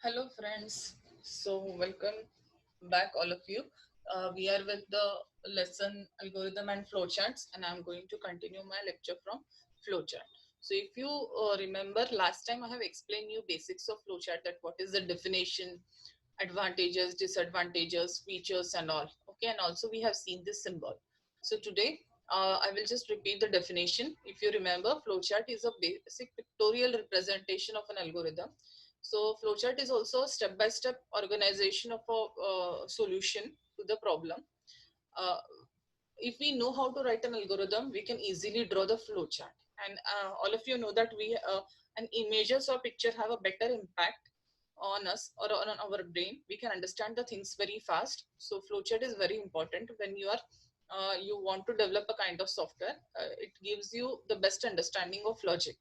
Hello, friends. So, welcome back, all of you. We are with the lesson algorithm and flowcharts, and I'm going to continue my lecture from flowchart. So, if you remember, last time I have explained you basics of flowchart, that what is the definition, advantages, disadvantages, features, and all. Okay, and also we have seen this symbol. So, today I will just repeat the definition. If you remember, flowchart is a basic pictorial representation of an algorithm. So flowchart is also a step-by-step organization of a solution to the problem. Uh, if we know how to write an algorithm, we can easily draw the flowchart. And all of you know that and images or picture have a better impact on us or on our brain. We can understand the things very fast. So flowchart is very important when you want to develop a kind of software. It gives you the best understanding of logic.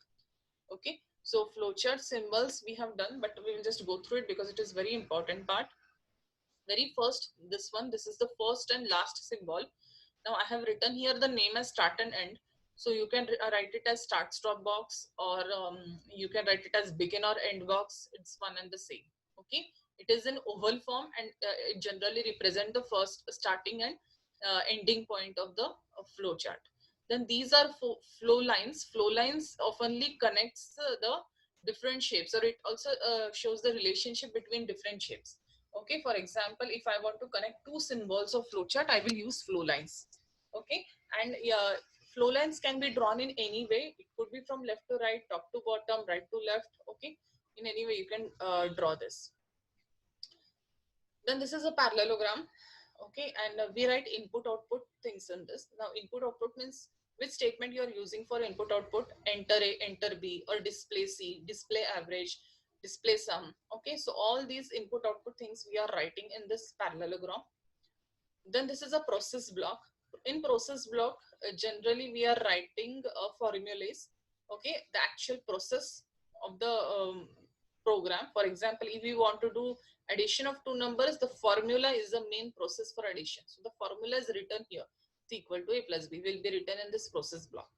Okay, so flowchart symbols we have done, but we will just go through it because it is very important part. Very first, this is the first and last symbol. Now I have written here the name as start and end. So you can write it as start stop box, or you can write it as begin or end box. It's one and the same. Okay, it is in oval form, and it generally represent the first starting and ending point of the flow chart. Then these are flow lines. Flow lines oftenly connects the different shapes, or it also shows the relationship between different shapes. Okay, for example, if I want to connect two symbols of flowchart, I will use flow lines. Okay, and flow lines can be drawn in any way. It could be from left to right, top to bottom, right to left. Okay, in any way you can draw this. Then this is a parallelogram. Okay, and we write input output things in this. Now input output means which statement you are using for input output. Enter A, enter B, or display C, display average, display sum. Okay, so all these input output things we are writing in this parallelogram. Then this is a process block. In process block, generally we are writing formulas. Okay, the actual process of the program. For example, if we want to do addition of two numbers, the formula is the main process for addition. So the formula is written here. It's equal to A plus B will be written in this process block.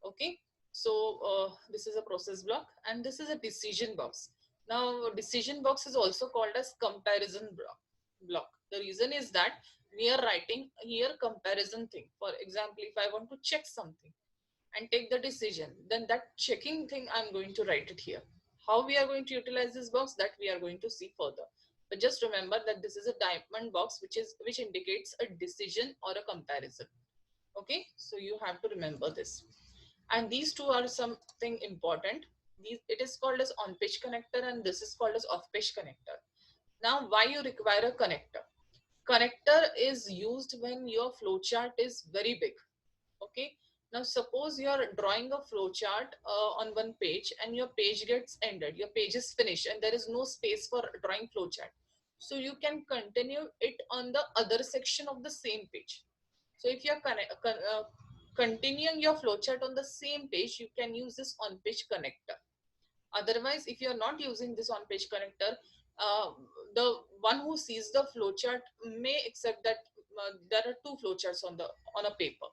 Okay, so this is a process block, and this is a decision box. Now decision box is also called as comparison block. The reason is that we are writing here comparison thing. For example, if I want to check something and take the decision, then that checking thing I'm going to write it here. How we are going to utilize this box, that we are going to see further. But just remember that this is a diamond box, which indicates a decision or a comparison. Okay, so you have to remember this. And these two are something important. It is called as on page connector, and this is called as off page connector. Now, why you require a connector? Connector is used when your flowchart is very big. Okay, now suppose you are drawing a flowchart on one page, and your page gets ended, your page is finished, and there is no space for drawing flowchart. So you can continue it on the other section of the same page. So if you are continuing your flowchart on the same page, you can use this on page connector. Otherwise, if you are not using this on page connector, uh, the one who sees the flowchart may accept that there are two flowcharts on a paper.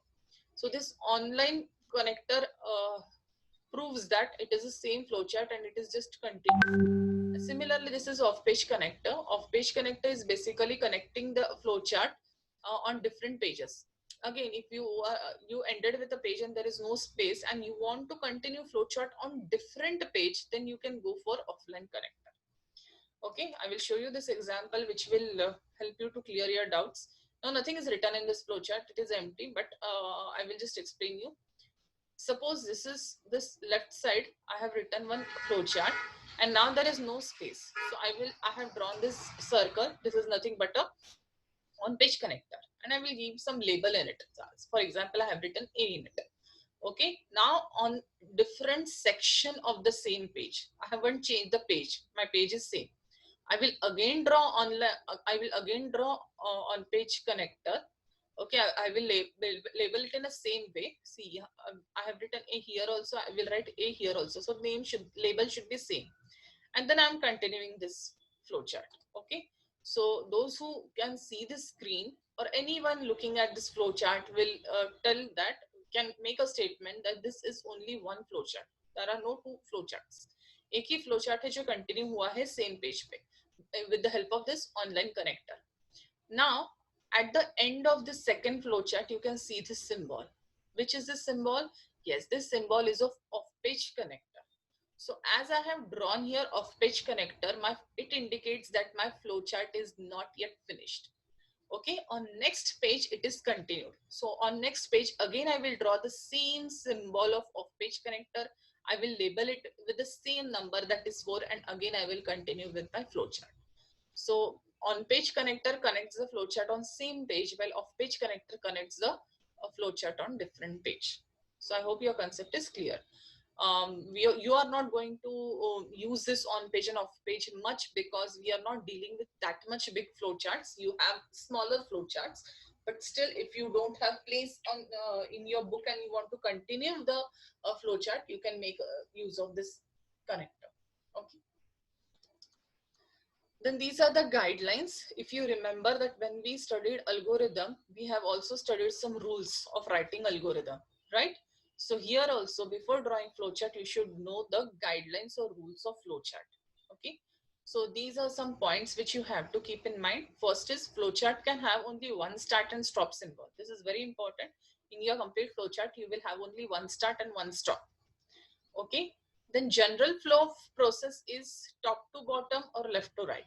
So this online connector proves that it is the same flowchart and it is just continuous. Similarly, this is off-page connector. Off-page connector is basically connecting the flowchart on different pages. Again, if you ended with a page and there is no space and you want to continue flowchart on different page, then you can go for offline connector. Okay, I will show you this example which will help you to clear your doubts. Now, nothing is written in this flowchart; it is empty. But I will just explain you. Suppose this is this left side. I have written one flowchart, and now there is no space. So I have drawn this circle. This is nothing but a on-page connector, and I will give some label in it. For example, I have written A in it. Okay, now on different section of the same page, I haven't changed the page. My page is same. I will again draw on page connector. Okay, I will label it in the same way. See, I have written A here also. I will write A here also. So label should be same. And then I'm continuing this flowchart. Okay, so those who can see this screen or anyone looking at this flowchart will tell that, can make a statement that this is only one flowchart. There are no two flowcharts. एक ही flowchart है जो continue हुआ है same page पे. with the help of this online connector. Now, at the end of the second flowchart, you can see this symbol. Which is this symbol? Yes, this symbol is of off-page connector. So as I have drawn here off-page connector, it indicates that my flowchart is not yet finished. Okay, on next page it is continued. So on next page again I will draw the same symbol of off-page connector. I will label it with the same number, that is 4, and again I will continue with my flowchart. So on page connector connects the flowchart on same page, while off page connector connects the flowchart on different page. So I hope your concept is clear. You are not going to use this on page and off page much, because we are not dealing with that much big flowcharts. You have smaller flowcharts, but still, if you don't have place on in your book and you want to continue the flowchart, you can make use of this connector. Okay. Then these are the guidelines. If you remember that when we studied algorithm, we have also studied some rules of writing algorithm, right? So here also, before drawing flowchart, you should know the guidelines or rules of flowchart. Okay. So these are some points which you have to keep in mind. First is flowchart can have only one start and stop symbol. This is very important. In your complete flowchart, you will have only one start and one stop. Okay. Then general flow of process is top to bottom or left to right.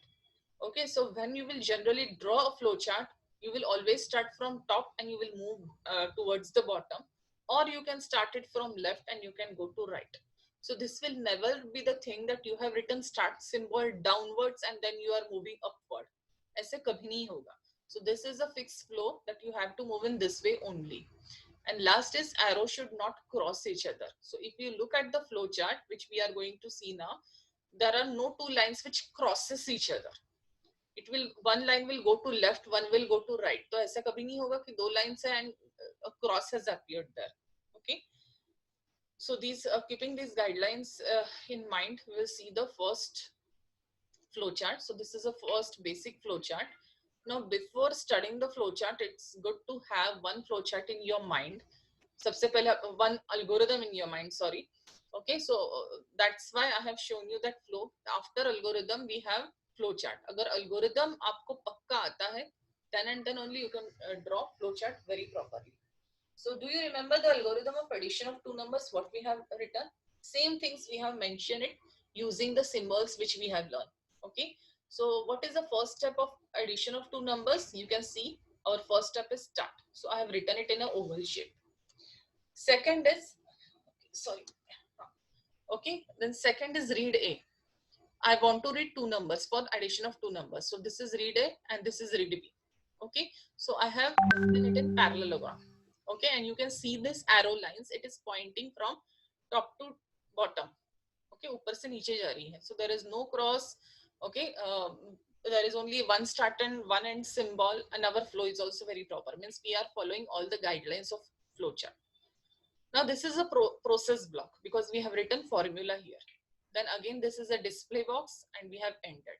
Okay, so when you will generally draw a flow chart, you will always start from top and you will move towards the bottom, or you can start it from left and you can go to right. So this will never be the thing that you have written start symbol downwards and then you are moving upward. ऐसे कभी नहीं होगा. So this is a fixed flow that you have to move in this way only. And last is arrow should not cross each other. So if you look at the flow chart, which we are going to see now, there are no two lines which crosses each other. It will, one line will go to left, one will go to right. तो ऐसा कभी नहीं होगा कि दो lines है and a cross has appeared there. Okay. So these keeping these guidelines in mind, we will see the first flowchart. So this is a first basic flowchart. Now before studying the flowchart, it's good to have one flowchart in your mind. सबसे पहले one algorithm in your mind. Sorry. Okay, so that's why I have shown you that flow. After algorithm, we have flowchart. अगर algorithm आपको पक्का आता है, then and then only you can draw flowchart very properly. So do you remember the algorithm of addition of two numbers? What we have written? Same things we have mentioned it using the symbols which we have learned. Okay. So what is the first step of addition of two numbers? You can see our first step is start. So I have written it in an oval shape. Second is, sorry. Okay. Then second is read A. I want to read two numbers for addition of two numbers. So this is read A and this is read B. Okay. So I have written it in parallelogram. Okay. And you can see this arrow lines. It is pointing from top to bottom. Okay. ऊपर से नीचे जा रही है. So there is no cross. Okay. There is only one start and one end symbol, and our flow is also very proper. Means we are following all the guidelines of flowchart. Now this is a process block because we have written formula here. Then again, this is a display box and we have ended.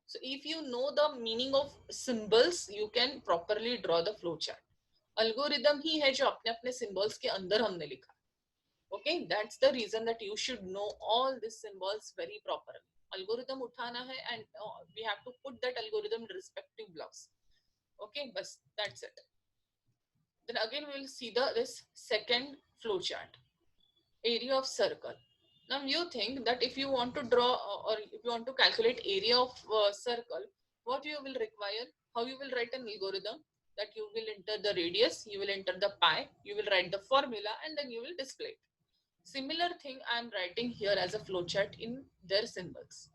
So if you know the meaning of symbols, you can properly draw the flowchart. Algorithm ही है जो अपने अपने symbols के अंदर हमने लिखा. Okay, that's the reason that you should know all these symbols very properly. Algorithm उठाना है and we have to put that algorithm in respective blocks. Okay, but that's it. Then again we will see this second flowchart. Area of circle. Now you think that if you want to draw or if you want to calculate area of circle, what you will require, how you will write an algorithm, that you will enter the radius, you will enter the pi, you will write the formula, and then you will display it. Similar thing I am writing here as a flowchart in their symbols.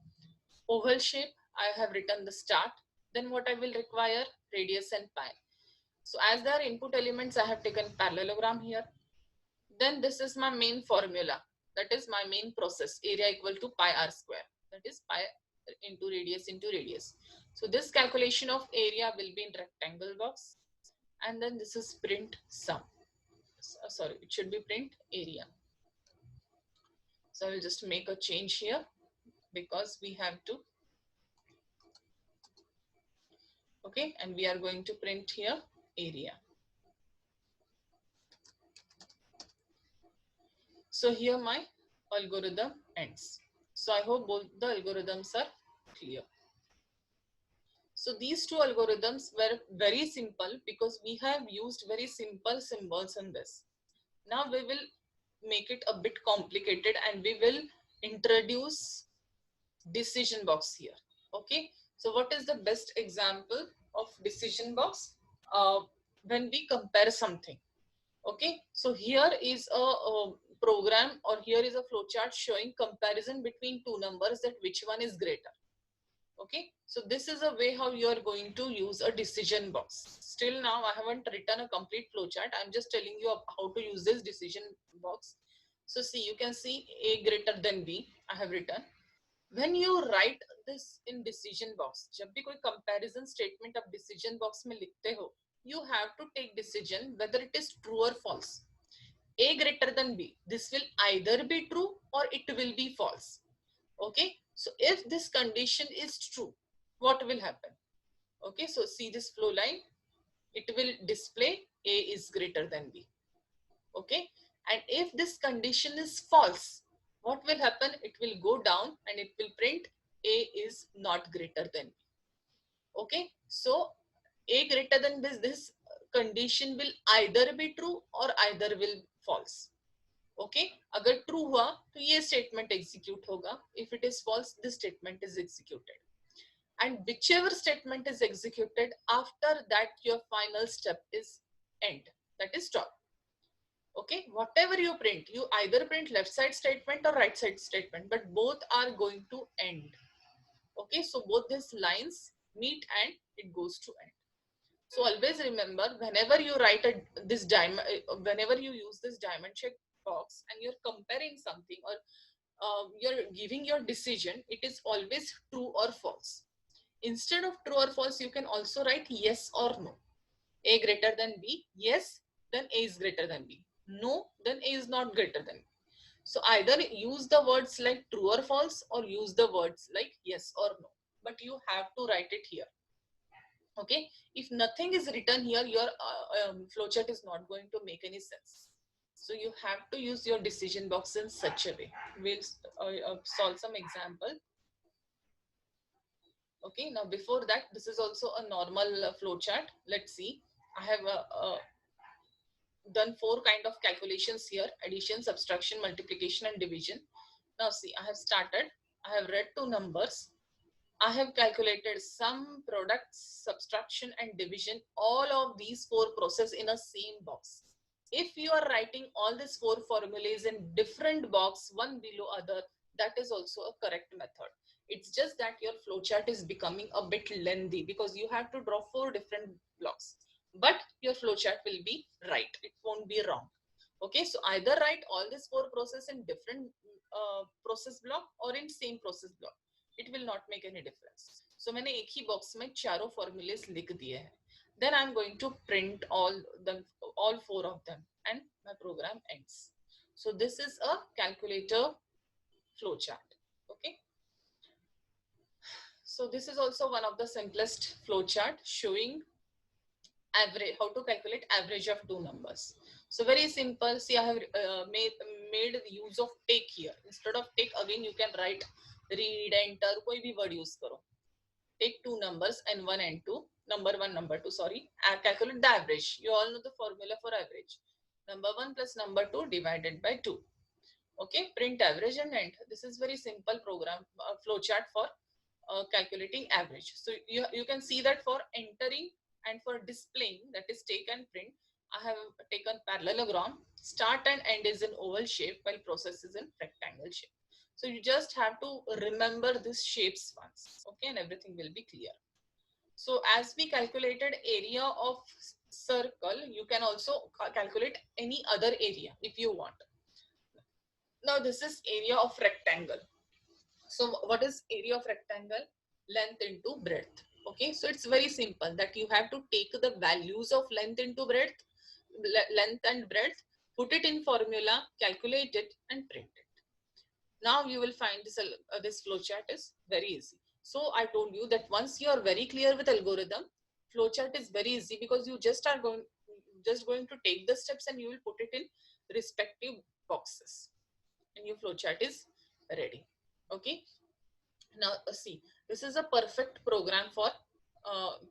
Oval shape, I have written the start, then what I will require, radius and pi. So as there are input elements, I have taken parallelogram here. Then this is my main formula. That is my main process, area equal to pi r square. That is pi into radius. So this calculation of area will be in rectangle box. And then this is print sum. Sorry, it should be print area. So I will just make a change here because we have to. Okay, and we are going to print here area. So here my algorithm ends. So I hope both the algorithms are clear. So these two algorithms were very simple because we have used very simple symbols in this. Now we will make it a bit complicated and we will introduce decision box here. Okay, so what is the best example of decision box? When we compare something. Okay, so here is a program, or here is a flowchart showing comparison between two numbers, that which one is greater. Okay, so this is a way how you are going to use a decision box. Still now I haven't written a complete flowchart. I'm just telling you how to use this decision box. So see, you can see A greater than B I have written. When you write this in decision box, जब भी कोई comparison statement आप decision box में लिखते हो, you have to take decision whether it is true or false. A greater than B, this will either be true or it will be false. Okay, so if this condition is true, what will happen? Okay, so see this flow line, it will display A is greater than B. Okay, and if this condition is false, what will happen? It will go down and it will print A is not greater than B. Okay, so A greater than this condition will either be true or either will false. Okay, अगर true हुआ तो ये statement execute होगा. If it is false, this statement is executed. And whichever statement is executed, after that your final step is end, that is stop. Okay, whatever you print, you either print left side statement or right side statement, but both are going to end. Okay, so both these lines meet and it goes to end. So always remember, whenever you write this diamond, whenever you use this diamond check box and you're comparing something, or you're giving your decision, it is always true or false. Instead of true or false, you can also write yes or no. A greater than B, yes, then A is greater than B. No, then A is not greater than B. So either use the words like true or false, or use the words like yes or no. But you have to write it here. Okay, if nothing is written here, your flowchart is not going to make any sense. So you have to use your decision box in such a way. We'll solve some example. Okay, now before that, this is also a normal flowchart. Let's see. I have done 4 kind of calculations here: addition, subtraction, multiplication, and division. Now see, I have started. I have read 2 numbers. I have calculated sum, products, subtraction, and division. All of these 4 process in a same box. If you are writing all these 4 formulas in different box, one below other, that is also a correct method. It's just that your flowchart is becoming a bit lengthy because you have to draw 4 different blocks. But your flowchart will be right. It won't be wrong. Okay, so either write all these 4 process in different process block or in same process block. It will not make any difference. So मैंने एक ही box में चारों formulas लिख दिए हैं. Then I'm going to print all 4 of them, and my program ends. So this is a calculator flowchart. Okay. So this is also one of the simplest flowchart showing average, how to calculate average of 2 numbers. So very simple. See, I have made use of take here. Instead of take, again you can write read, enter, कोई भी word use करो. Take 2 numbers, n1 and 2, number 1, number 2, sorry, and calculate the average. You all know the formula for average. Number 1 plus number 2 divided by 2. Okay, print average and end. This is very simple program, flowchart for calculating average. So you can see that for entering and for displaying, that is take and print, I have taken parallelogram. Start and end is in oval shape while process is in rectangle shape. So you just have to remember these shapes once, okay, and everything will be clear. So as we calculated area of circle, you can also calculate any other area if you want. Now this is area of rectangle. So what is area of rectangle? Length into breadth. Okay, so it's very simple that you have to take the values of length into breadth, length and breadth, put it in formula, calculate it, and print it. Now you will find this flowchart is very easy. So I told you that once you are very clear with algorithm, flowchart is very easy because you just are going to take the steps and you will put it in respective boxes, and your flowchart is ready. Okay. Now see, this is a perfect program for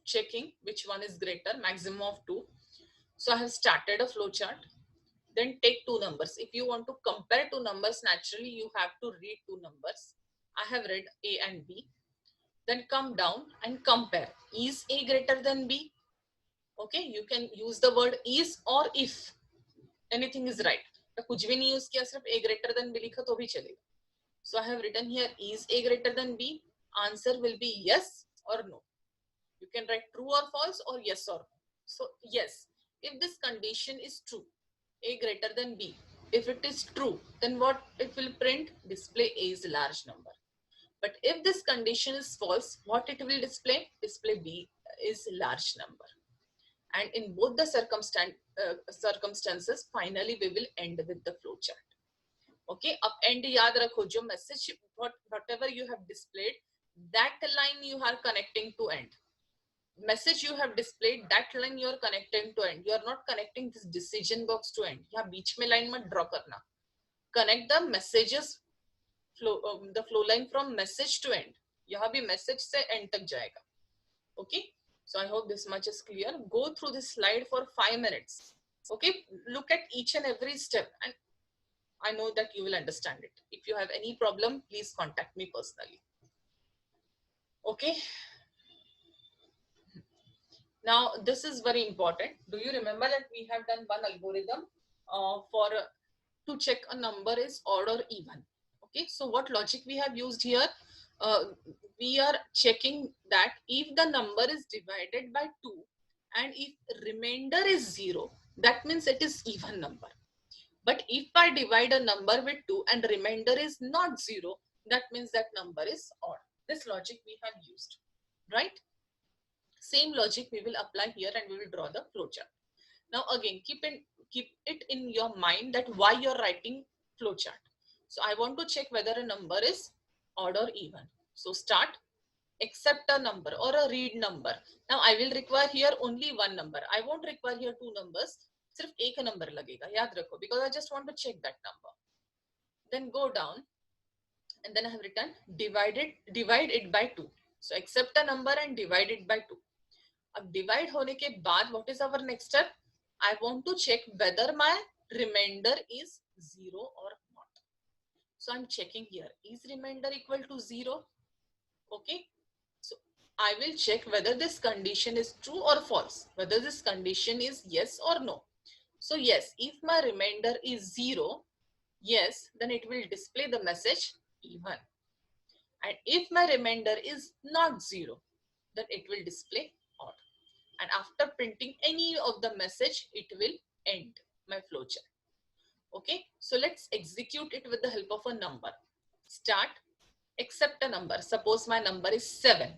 checking which one is greater, maximum of 2. So I have started a flow chart. Then take two numbers. If you want to compare two numbers, naturally you have to read two numbers. I have read A and B. Then come down and compare. Is A greater than B? Okay, you can use the word is or if. Anything is right. तो कुछ भी नहीं use किया, सिर्फ A greater than B लिखा तो भी चलेगा. So I have written here, is A greater than B? Answer will be yes or no. You can write true or false or yes or no. So yes, if this condition is true, A greater than B. If it is true, then what it will print? Display A is a large number. But if this condition is false, what it will display? Display B is a large number. And in both the circumstances, finally we will end with the flow chart. Okay, अब end याद रखो, जो message whatever you have displayed, that line you are connecting to end. Message you have displayed, that line you are connecting to end. You are not connecting this decision box to end. यहाँ बीच में line मत draw करना. Connect the messages flow, the flow line from message to end. यहाँ भी message से end तक जाएगा. Okay. So I hope this much is clear. Go through this slide for 5 minutes. Okay. Look at each and every step, and I know that you will understand it. If you have any problem, please contact me personally. Okay. Now, this is very important. Do you remember that we have done one algorithm to check a number is odd or even? Okay, so what logic we have used here? We are checking that if the number is divided by 2 and if remainder is 0, that means it is even number. But if I divide a number with 2 and remainder is not 0, that means that number is odd. This logic we have used, right? Same logic we will apply here and we will draw the flowchart. Now again, keep it in your mind that why you're writing flowchart. So I want to check whether a number is odd or even. So start, accept a number or a read number. Now I will require here only one number. I won't require here two numbers. सिर्फ एक number लगेगा, याद रखो, because I just want to check that number. Then go down and then I have written divide it by 2. So accept a number and divide it by 2. अब divide होने के बाद what is our next step? I want to check whether my remainder is 0 or not. So I'm checking here, is remainder equal to 0? Okay, so I will check whether this condition is true or false, whether this condition is yes or no. So yes, if my remainder is 0, yes, then it will display the message even. And if my remainder is not 0, then it will display odd. And after printing any of the message, it will end my flowchart. Okay, so let's execute it with the help of a number. Start, accept a number. Suppose my number is 7.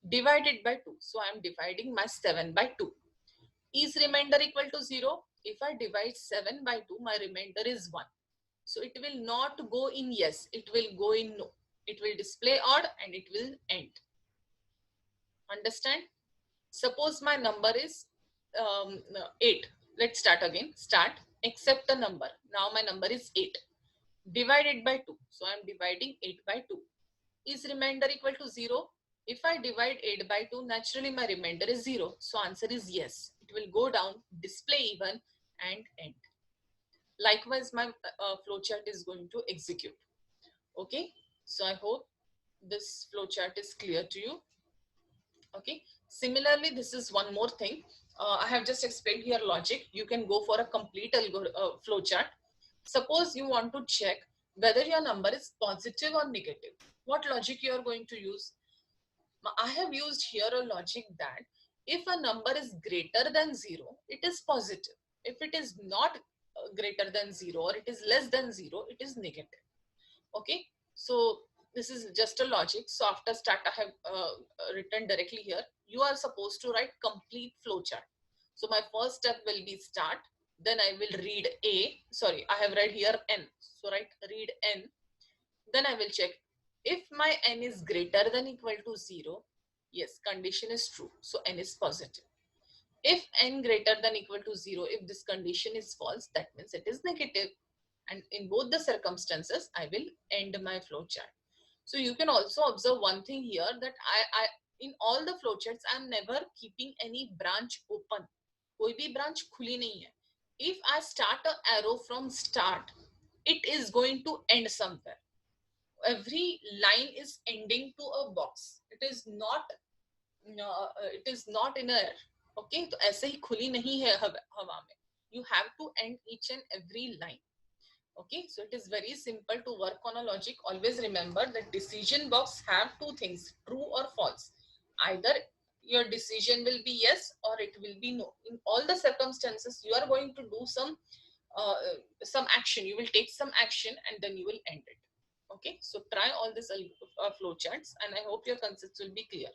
Divide it by 2. So I am dividing my 7 by 2. Is remainder equal to 0? If I divide 7 by 2, my remainder is 1. So it will not go in yes, it will go in no. It will display odd and it will end. Understand? Suppose my number is 8. Let's start again. Start, accept a number. Now my number is 8. Divide it by 2. So I'm dividing 8 by 2. Is remainder equal to 0? If I divide 8 by 2, naturally my remainder is 0. So answer is yes. It will go down, display even and end. Likewise, my flowchart is going to execute. Okay. So I hope this flowchart is clear to you. Okay. Similarly, this is one more thing. I have just explained here logic. You can go for a complete flowchart. Suppose you want to check whether your number is positive or negative. What logic you are going to use? I have used here a logic that if a number is greater than 0, it is positive. If it is not greater than 0 or it is less than 0, it is negative. Okay, so this is just a logic. So after start, I have written directly here. You are supposed to write complete flowchart. So my first step will be start. Then I will read A. Sorry, I have read here N. So write read N. Then I will check if my N is greater than equal to 0. Yes, condition is true. So N is positive. If N greater than equal to 0, if this condition is false, that means it is negative. And in both the circumstances, I will end my flowchart. So you can also observe one thing here that in all the flowcharts, I'm never keeping any branch open. कोई भी branch खुली नहीं है. If I start an arrow from start, it is going to end somewhere. Every line is ending to a box. It is not in air. Okay, तो ऐसे ही खुली नहीं है हवा में. You have to end each and every line. Okay, so it is very simple to work on a logic. Always remember that decision box have two things, true or false. Either your decision will be yes or it will be no. In all the circumstances, you are going to do some action. You will take some action and then you will end it. Okay, so try all these flow charts and I hope your concepts will be clear.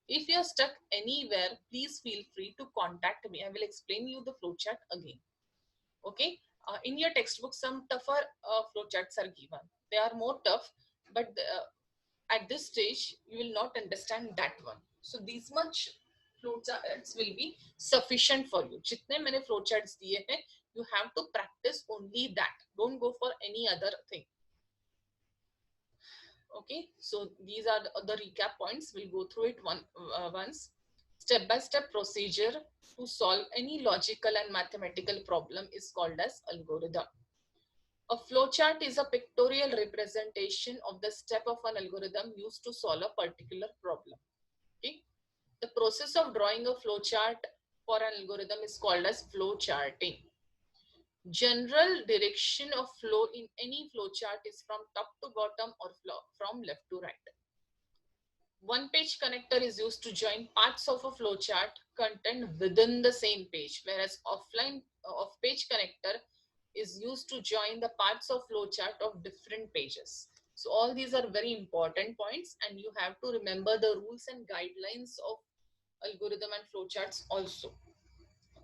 If you are stuck anywhere, please feel free to contact me. I will explain you the flow chart again. Okay, in your textbook some tougher flowcharts are given. They are more tough, but at this stage you will not understand that one. So these much flowcharts will be sufficient for you. Jitne maine flowcharts diye hain, you have to practice only that. Don't go for any other thing. Okay, so these are the recap points. We'll go through it once. Step-by-step procedure to solve any logical and mathematical problem is called as algorithm. A flowchart is a pictorial representation of the step of an algorithm used to solve a particular problem. Okay, the process of drawing a flowchart for an algorithm is called as flowcharting. General direction of flow in any flowchart is from top to bottom or from left to right. One page connector is used to join parts of a flowchart content within the same page, whereas offline off-page connector is used to join the parts of flowchart of different pages. So all these are very important points and you have to remember the rules and guidelines of algorithm and flowcharts also.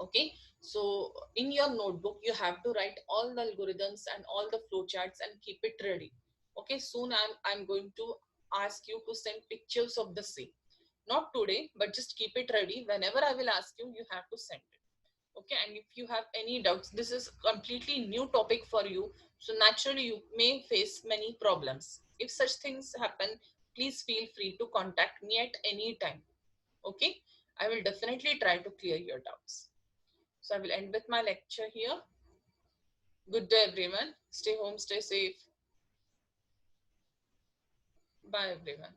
Okay, so in your notebook you have to write all the algorithms and all the flowcharts and keep it ready. Okay, soon I'm going to ask you to send pictures of the same. Not today, but just keep it ready. Whenever I will ask you, you have to send it. Okay, and if you have any doubts, this is completely new topic for you, so naturally you may face many problems. If such things happen, please feel free to contact me at any time. Okay, I will definitely try to clear your doubts. So I will end with my lecture here. Good day everyone. Stay home, stay safe. Bye everyone.